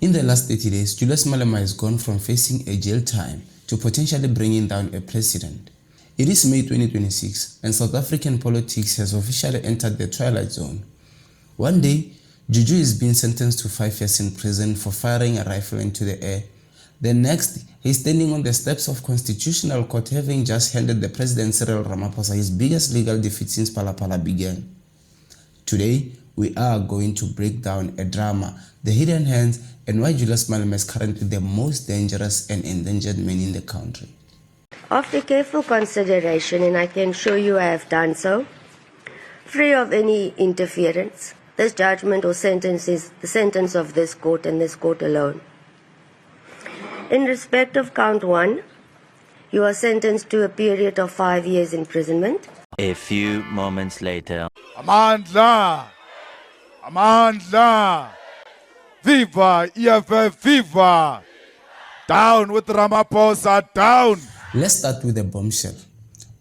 In the last 30 days, Julius Malema has gone from facing a jail time to potentially bringing down a president. It is May 2026 and South African politics has officially entered the twilight zone. One day, Juju is being sentenced to 5 years in prison for firing a rifle into the air. The next, he's standing on the steps of Constitutional Court having just handed the President Cyril Ramaphosa his biggest legal defeat since Phala began. Today, we are going to break down a drama, the hidden hands, and why Julius Malema is currently the most dangerous and endangered man in the country. After careful consideration, and I can show you I have done so, free of any interference, this judgment or sentence is the sentence of this court and this court alone. In respect of count 1, you are sentenced to a period of 5 years imprisonment. A few moments later. Amandla! Amandla! Viva EFF, viva! Down with Ramaphosa, down! Let's start with a bombshell.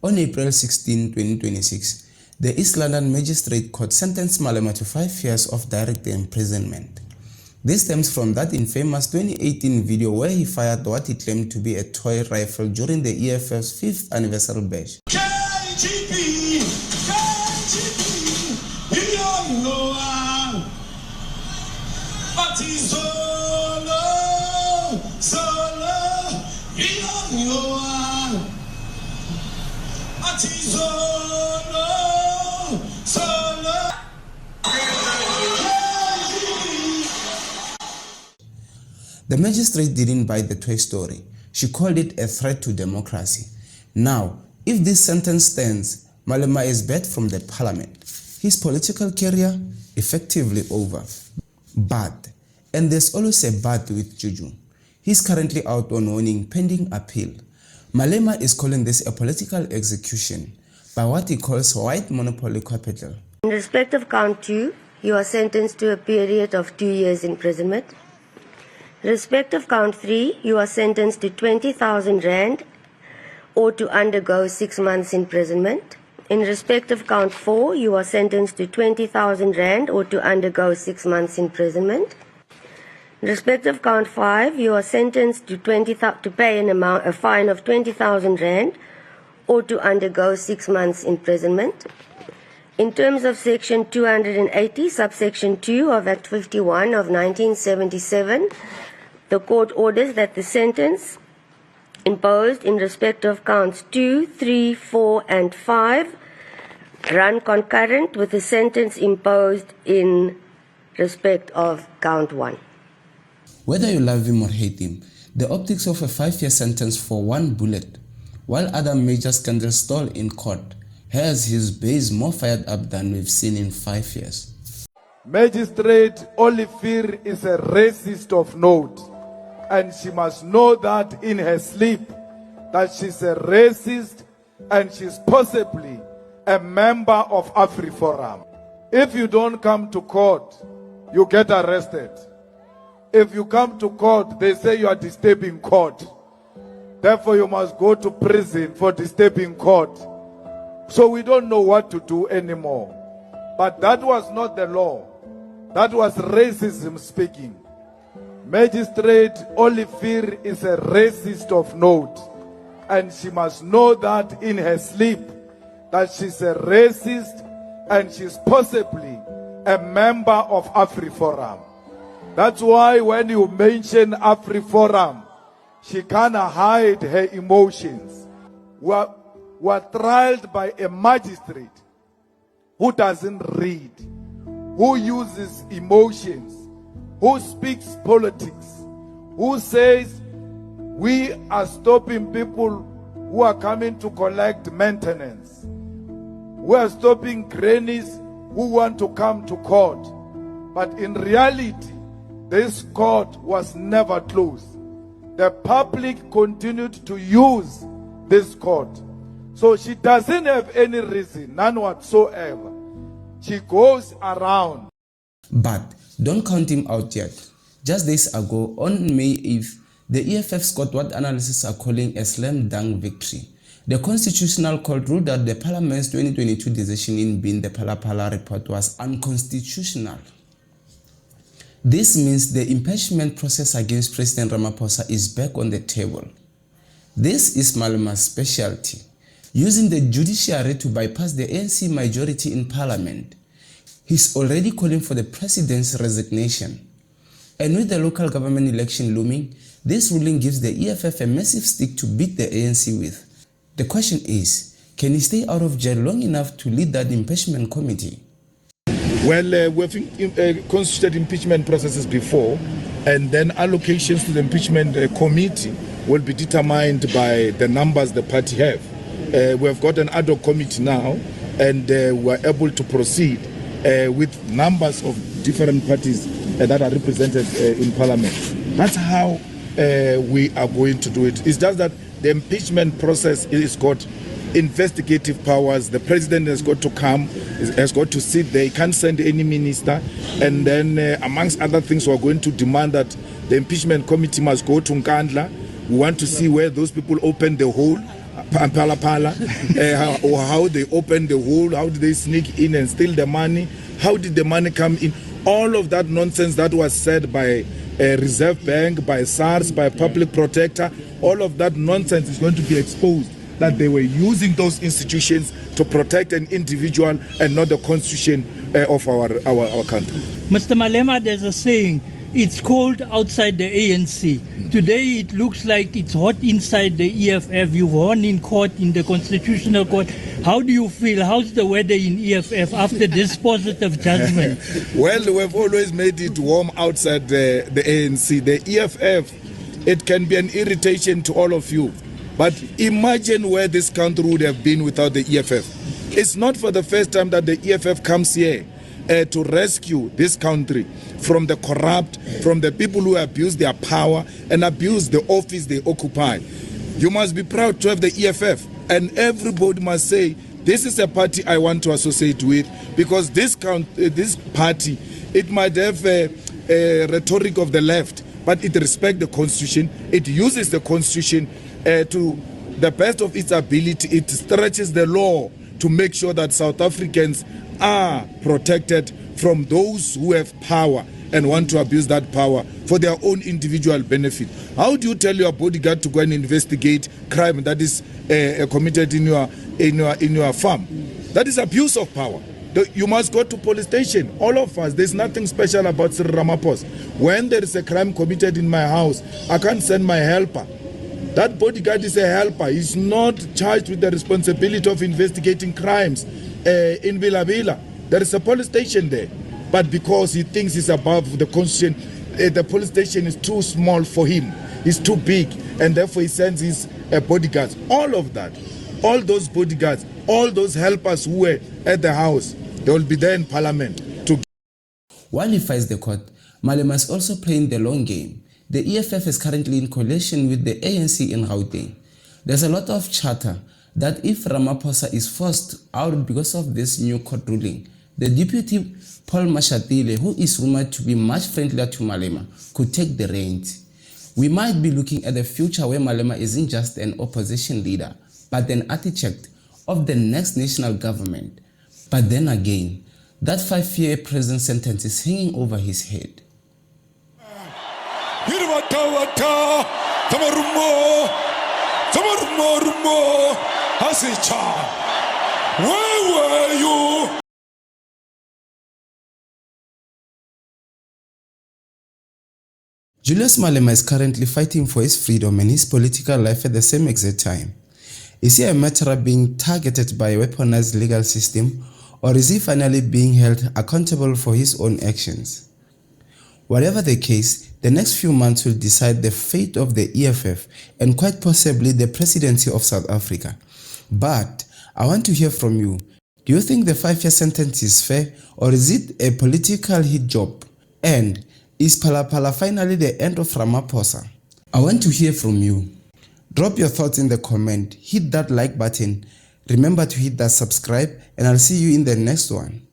On April 16, 2026, the East London Magistrate Court sentenced Malema to 5 years of direct imprisonment. This stems from that infamous 2018 video where he fired what he claimed to be a toy rifle during the EFF's 5th anniversary bash. The magistrate didn't buy the toy story. She called it a threat to democracy. Now, if this sentence stands, Malema is barred from the parliament. His political career effectively over. But, and there's always a but with Juju. He's currently out on warning pending appeal. Malema is calling this a political execution by what he calls white monopoly capital. In respect of count 2, you are sentenced to a period of 2 years imprisonment. In respect of count 3, you are sentenced to 20,000 rand or to undergo 6 months imprisonment. In respect of count 4, you are sentenced to 20,000 rand or to undergo 6 months imprisonment. In respect of count 5, you are sentenced to pay a fine of 20,000 rand or to undergo 6 months imprisonment. In terms of section 280, subsection 2 of Act 51 of 1977, the court orders that the sentence imposed in respect of counts 2, 3, 4, and 5 run concurrent with the sentence imposed in respect of count 1. Whether you love him or hate him, the optics of a 5-year sentence for one bullet, while other major scandals stall in court, has his base more fired up than we've seen in 5 years. Magistrate Oliver is a racist of note, and she must know that in her sleep, that she's a racist and she's possibly a member of AfriForum. If you don't come to court, you get arrested. If you come to court, they say you are disturbing court. Therefore, you must go to prison for disturbing court. So we don't know what to do anymore. But that was not the law. That was racism speaking. Magistrate Oliver is a racist of note, and she must know that in her sleep, that she's a racist and she's possibly a member of AfriForum. That's why when you mention AfriForum, she cannot hide her emotions. We're trialed by a magistrate who doesn't read, who uses emotions, who speaks politics, who says we are stopping people who are coming to collect maintenance. We are stopping grannies who want to come to court. But in reality, this court was never closed. The public continued to use this court. So she doesn't have any reason, none whatsoever. She goes around. But don't count him out yet. Just days ago, on May 8th, the EFF scored what analysts are calling a slam dunk victory. The Constitutional Court ruled that the Parliament's 2022 decision in being the Phala report was unconstitutional. This means the impeachment process against President Ramaphosa is back on the table. This is Malema's specialty, using the judiciary to bypass the ANC majority in parliament. He's already calling for the president's resignation. And with the local government election looming, this ruling gives the EFF a massive stick to beat the ANC with. The question is, can he stay out of jail long enough to lead that impeachment committee? Well, we've constituted impeachment processes before, and then allocations to the impeachment committee will be determined by the numbers the party have. We have got an ad hoc committee now, and we are able to proceed with numbers of different parties that are represented in parliament. That's how we are going to do it. It's just that the impeachment process is got investigative powers. The president has got to come, has got to sit there. He can't send any minister. And then, amongst other things, we're going to demand that the impeachment committee must go to Nkandla. We want to see where those people opened the hole, or how they opened the hole, how did they sneak in and steal the money, how did the money come in. All of that nonsense that was said by Reserve Bank, by SARS, by Public Protector, all of that nonsense is going to be exposed, that they were using those institutions to protect an individual and not the constitution of our country. Mr. Malema, there's a saying, it's cold outside the ANC. Today it looks like it's hot inside the EFF. You've won in court, in the Constitutional Court. How do you feel? How's the weather in EFF after this positive judgment? Well, we've always made it warm outside the ANC. The EFF, it can be an irritation to all of you. But imagine where this country would have been without the EFF. It's not for the first time that the EFF comes here to rescue this country from the corrupt, from the people who abuse their power and abuse the office they occupy. You must be proud to have the EFF, and everybody must say, this is a party I want to associate with, because this party, it might have a rhetoric of the left, but it respects the Constitution. It uses the Constitution to the best of its ability. It stretches the law to make sure that South Africans are protected from those who have power and want to abuse that power for their own individual benefit. How do you tell your bodyguard to go and investigate crime that is committed in your farm? That is abuse of power. You must go to police station. All of us, there's nothing special about Sir Ramaphosa. When there is a crime committed in my house, I can't send my helper. That bodyguard is a helper. He's not charged with the responsibility of investigating crimes in Villa Villa. There is a police station there. But because he thinks he's above the Constitution, the police station is too small for him. He's too big. And therefore he sends his bodyguards. All of that, all those bodyguards, all those helpers who were at the house, they will be there in parliament. While he fights the court, Malema is also playing the long game. The EFF is currently in coalition with the ANC in Gauteng. There's a lot of chatter that if Ramaphosa is forced out because of this new court ruling, the deputy Paul Mashatile, who is rumored to be much friendlier to Malema, could take the reins. We might be looking at a future where Malema isn't just an opposition leader, but an architect of the next national government. But then again, that 5-year prison sentence is hanging over his head. Where were you? Julius Malema is currently fighting for his freedom and his political life at the same exact time. Is he a martyr being targeted by a weaponized legal system, or is he finally being held accountable for his own actions? Whatever the case, the next few months will decide the fate of the EFF and quite possibly the presidency of South Africa. But I want to hear from you. Do you think the 5-year sentence is fair, or is it a political hit job? And is Phala finally the end of Ramaphosa? I want to hear from you. Drop your thoughts in the comment, hit that like button, remember to hit that subscribe, and I'll see you in the next one.